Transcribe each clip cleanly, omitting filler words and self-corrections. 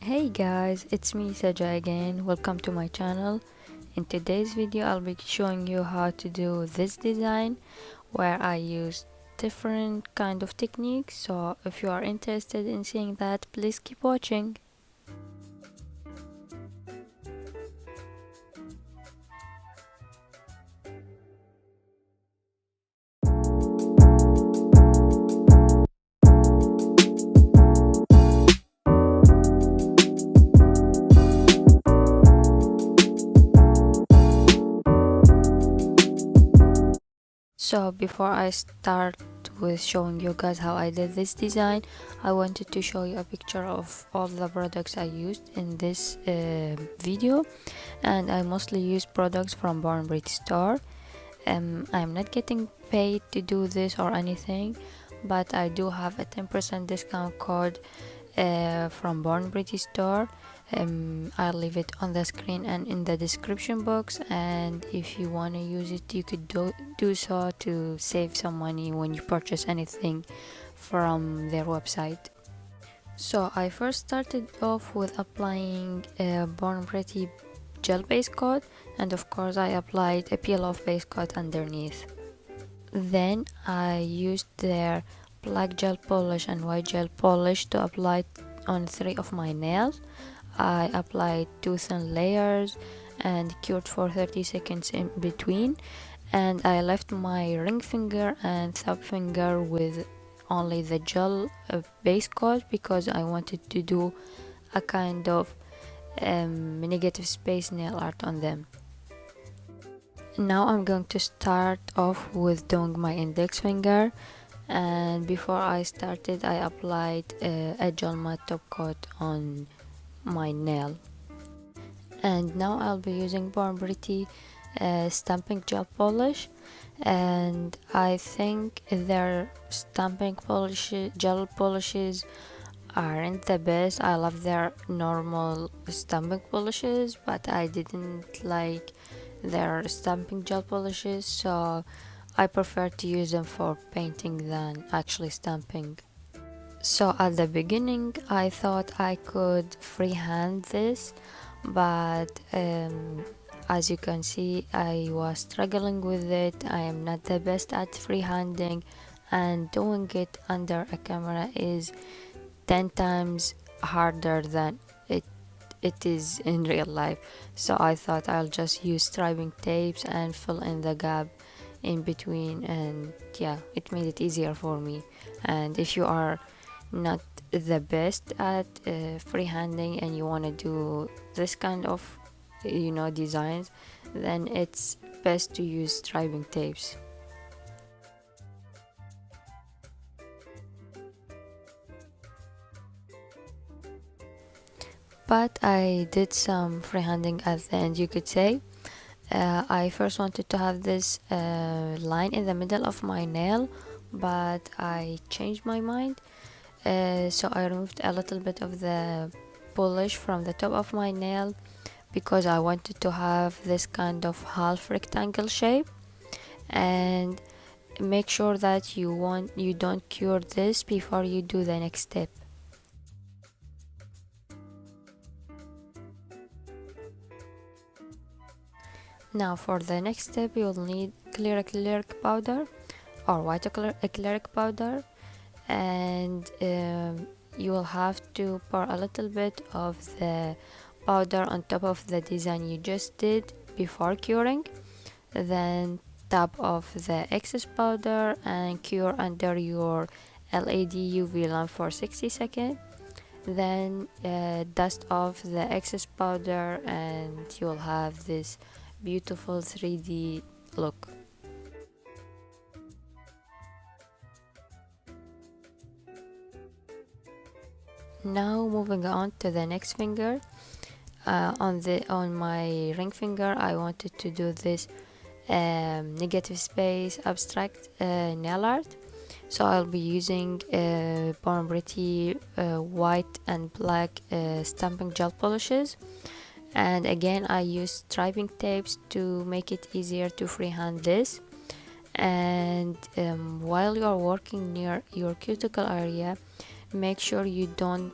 Hey guys, it's me Saja again. Welcome to my channel. In today's video I'll be showing you how to do this design where I use different kind of techniques. So if you are interested in seeing that, please keep watching. So before I start with showing you guys how I did this design, I wanted to show you a picture of all the products I used in this video, and I mostly use products from Born Pretty store. I'm not getting paid to do this or anything, but I do have a 10% discount code from Born Pretty store. I'll leave it on the screen and in the description box, and if you want to use it you could do so to save some money when you purchase anything from their website. So I first started off with applying Born Pretty gel base coat, and of course I applied a peel off base coat underneath. Then I used their black gel polish and white gel polish to apply on 3 of my nails. I applied 2 thin layers and cured for 30 seconds in between, and I left my ring finger and thumb finger with only the gel base coat because I wanted to do a kind of negative space nail art on them. Now I'm going to start off with doing my index finger, and before I started I applied a gel matte top coat on my nail. And now I'll be using Born Pretty stamping gel polish, and I think their stamping polish gel polishes aren't the best. I love their normal stamping polishes, but I didn't like their stamping gel polishes, so I prefer to use them for painting than actually stamping. So at the beginning I thought I could freehand this, but as you can see I was struggling with it. I am not the best at freehanding, and doing it under a camera is 10 times harder than it is in real life. So I thought I'll just use striping tapes and fill in the gap in between, and yeah, it made it easier for me. And if you are not the best at freehanding and you want to do this kind of designs, then it's best to use striping tapes. But I did some freehanding at the end, you could say. I first wanted to have this line in the middle of my nail, but I changed my mind. So I removed a little bit of the polish from the top of my nail because I wanted to have this kind of half rectangle shape. And make sure that you don't cure this before you do the next step. Now for the next step you'll need clear acrylic powder or white acrylic powder, and you will have to pour a little bit of the powder on top of the design you just did before curing. Then tap off the excess powder and cure under your LED UV lamp for 60 seconds. Then dust off the excess powder and you'll have this beautiful 3D look. Now moving on to the next finger. On my ring finger I wanted to do this negative space abstract nail art, so I'll be using Born Pretty white and black stamping gel polishes, and again I use striping tapes to make it easier to freehand this. And while you are working near your cuticle area, make sure you don't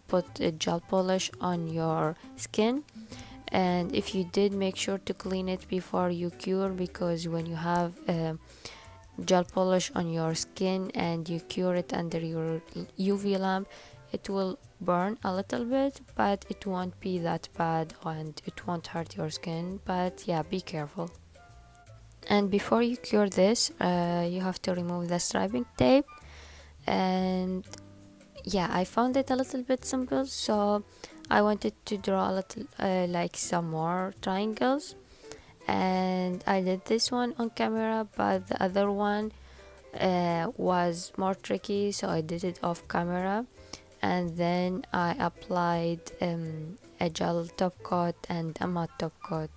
put a gel polish on your skin, and if you did, make sure to clean it before you cure, because when you have gel polish on your skin and you cure it under your UV lamp, it will burn a little bit, but it won't be that bad and it won't hurt your skin. But yeah, be careful. And before you cure this, you have to remove the striping tape. And yeah, I found it a little bit simple, so I wanted to draw a little like some more triangles, and I did this one on camera, but the other one was more tricky, so I did it off camera. And then I applied a gel top coat and a matte top coat.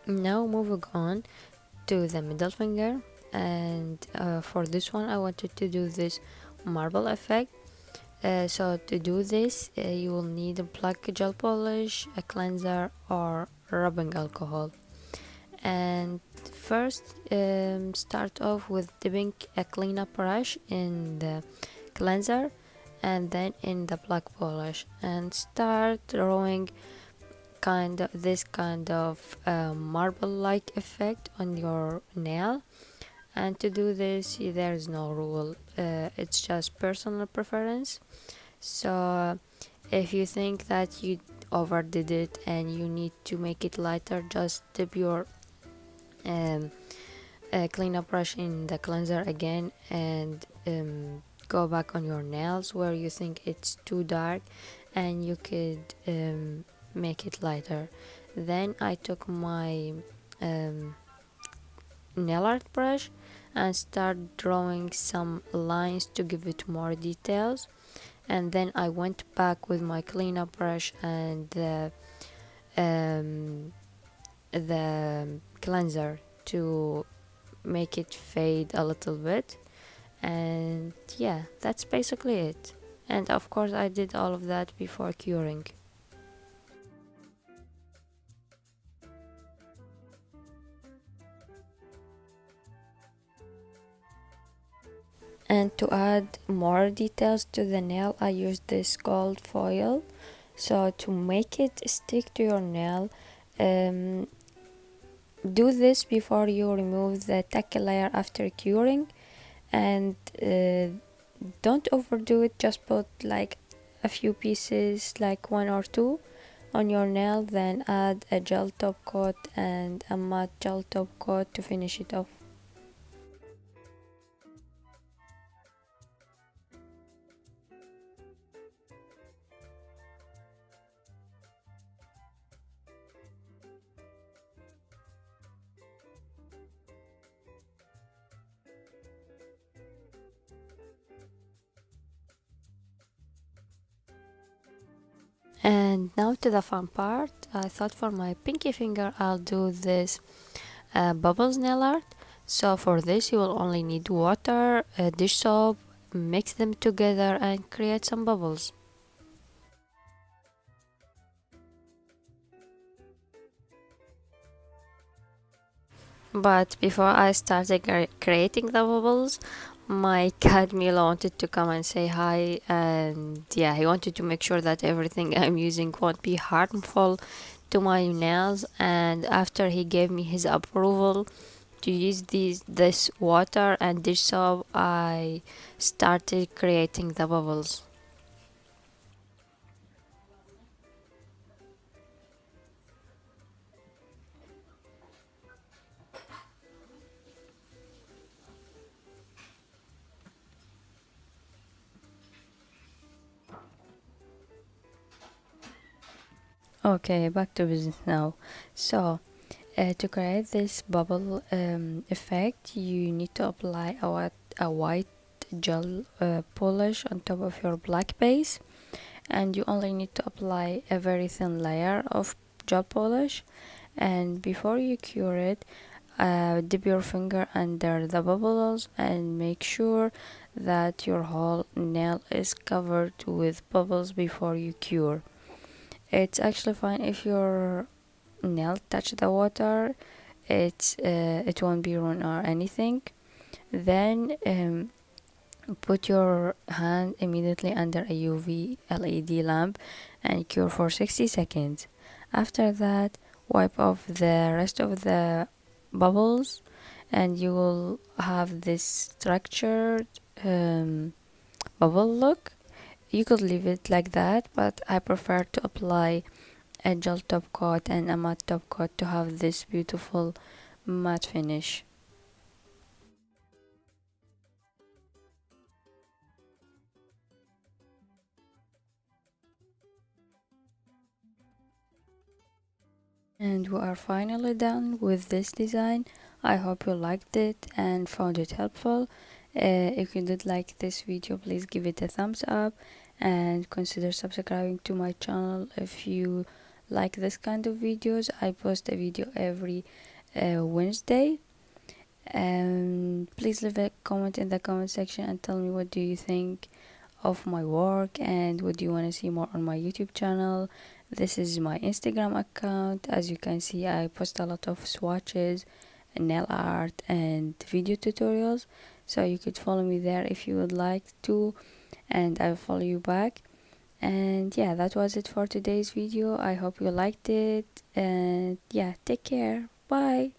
Now moving on to the middle finger, and for this one I wanted to do this marble effect. So to do this, you will need a black gel polish, a cleanser, or rubbing alcohol. And first, start off with dipping a cleanup brush in the cleanser and then in the black polish, and start drawing this kind of marble-like effect on your nail. And to do this, there is no rule, it's just personal preference. So if you think that you overdid it and you need to make it lighter, just dip your cleanup brush in the cleanser again, and go back on your nails where you think it's too dark, and you could make it lighter. Then I took my nail art brush and start drawing some lines to give it more details, and then I went back with my cleanup brush and the cleanser to make it fade a little bit. And yeah, that's basically it. And of course I did all of that before curing. And to add more details to the nail, I used this gold foil. So to make it stick to your nail, do this before you remove the tacky layer after curing, and don't overdo it. Just put like a few pieces, like one or two, on your nail, then add a gel top coat and a matte gel top coat to finish it off. And now to the fun part. I thought for my pinky finger I'll do this bubbles nail art. So for this you will only need water, dish soap, mix them together and create some bubbles. But before I started creating the bubbles, my cat Mila wanted to come and say hi, and yeah, he wanted to make sure that everything I'm using won't be harmful to my nails. And after he gave me his approval to use this water and dish soap, I started creating the bubbles. Okay, back to business now. So to create this bubble effect, you need to apply a white gel polish on top of your black base, and you only need to apply a very thin layer of gel polish. And before you cure it, dip your finger under the bubbles and make sure that your whole nail is covered with bubbles before you cure. It's actually fine if your nail touch the water, it won't be ruined or anything. Then put your hand immediately under a UV LED lamp and cure for 60 seconds. After that, wipe off the rest of the bubbles and you will have this structured bubble look. You could leave it like that, but I prefer to apply a gel top coat and a matte top coat to have this beautiful matte finish. And we are finally done with this design. I hope you liked it and found it helpful. If you did like this video, please give it a thumbs up and consider subscribing to my channel if you like this kind of videos. I post a video every Wednesday. Please leave a comment in the comment section and tell me what do you think of my work and what do you want to see more on my YouTube channel. This is my Instagram account. As you can see, I post a lot of swatches, nail art and video tutorials, so you could follow me there if you would like to, and I'll follow you back. And yeah, that was it for today's video. I hope you liked it, and yeah, take care. Bye.